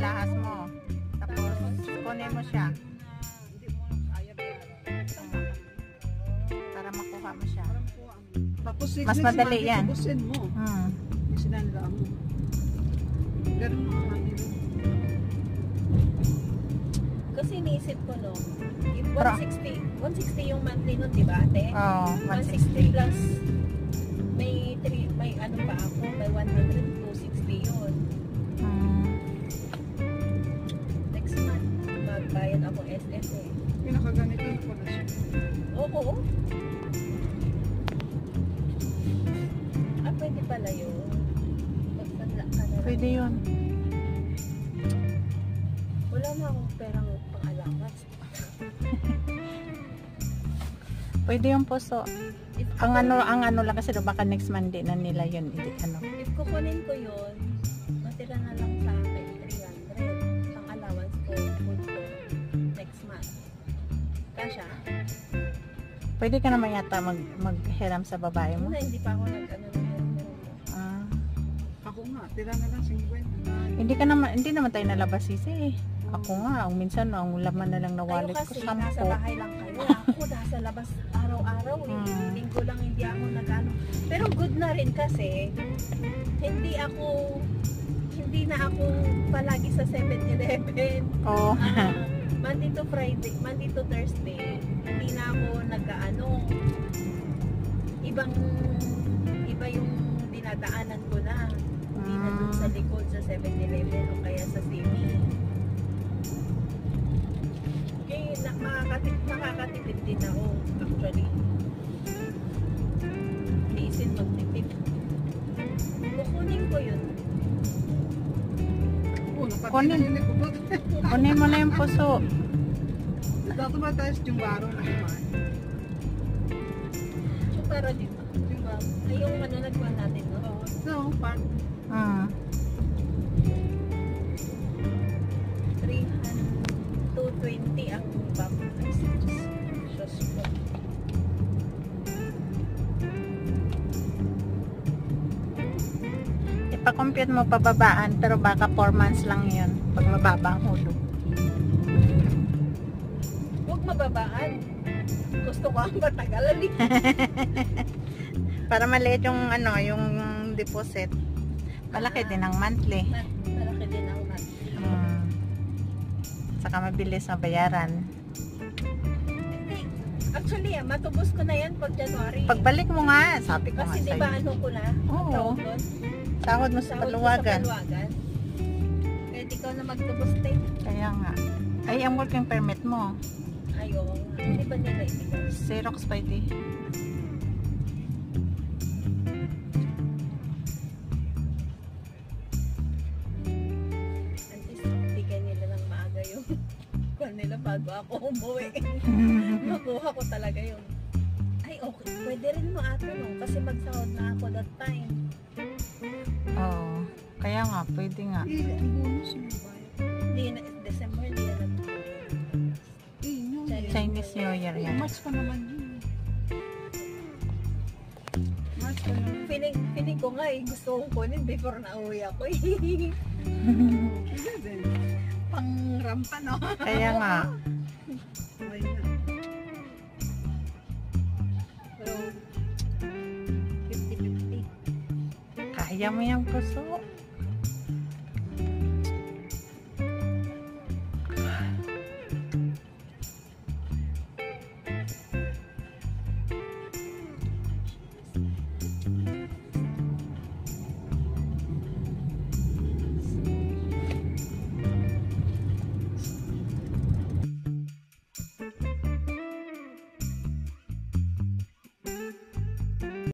alahas mo. Tapos, kunin mo siya. Hindi mo kaya bayaran. Para makuha mo siya. Tapos Mas madali yan. Tubusin mo. Yung sinanla mo. Ganun mo nga nila. Kasi iniisip ko no, 160 yung monthly nun, di ba ate? Oo, 160 plus may ano pa ako, may 100, 260 yun. Next month, magbayad ako SS eh. Pinakaganito ko na siya. Oo. Pwede pala yun. Magpadla ka na lang. Pwede yun. Wala na akong perang pang-allowance. Pwede yung puso. Ang ano lang kasi baka next Monday na nila yun. If kukunin ko yun, matira na lang sa akin 300 pang allowance ko food ko next month. Kasha? Pwede ka naman yata maghiram sa babae mo. Hindi pa ako nag-ano na Ako nga, tira na lang 50. Hindi naman tayo nalabas sisi. Ako nga, minsan ang laman na lang na wallet ko, 10. Kayo kasi nasa bahay lang kayo. Ako nasa labas araw-araw. Linggo lang hindi ako nag-ano. Pero good na rin kasi hindi na ako palagi sa 7-Eleven. Oo. Monday to Friday, Monday to Thursday, hindi na ako nag-ano. Iba yung dinadaanan ko na. Hindi na dun sa likod sa 7-Eleven o kaya sa CV. Okay, makakatipid din ako actually. Isin magtipid. Kukunin ko yun. Kunin mo na yung puso. Dato ba tayo yung baro na naman? Yung para dito. Ay, yung ano nagkuha natin, no? So, part 220 ang bump. Shows ko. Ipa-compute mo pababaan pero baka 4 months lang yun pag mababa ang hulog. Huwag mababaan. Gusto ko ang matagalan eh. Para maliit yung yung deposit. Malaki din ang monthly. Malaki din ang monthly. Saka mabilis na bayaran. Actually, matubos ko na yan pag January. Pagbalik mo nga, sabi ko kasi nga diba ano ko na? Oo. Sahod mo sa Paluwagan. Pwede ikaw na magtubos din. Kaya nga. Ay, ang working permit mo. Ayaw. Hindi ba nila ibigay? Xerox pwede. At least, bigay nila ng maaga yung kung nila bago ako umuwi. Makuha ko talaga yun. Ay, okay. Pwede rin mo ato no? Kasi magsahod na ako that time. Oo. Kaya nga, pwede nga. ang bonus mo ba? Hindi na, December, hindi na Chinese New Year yan. March pa naman yun. March pa naman. Feeling ko nga gusto kong kunin before na uwi ako eh. Pang rampa, no? Kaya nga. Okay na. Pero, 50-50. Kaya mo yung puso.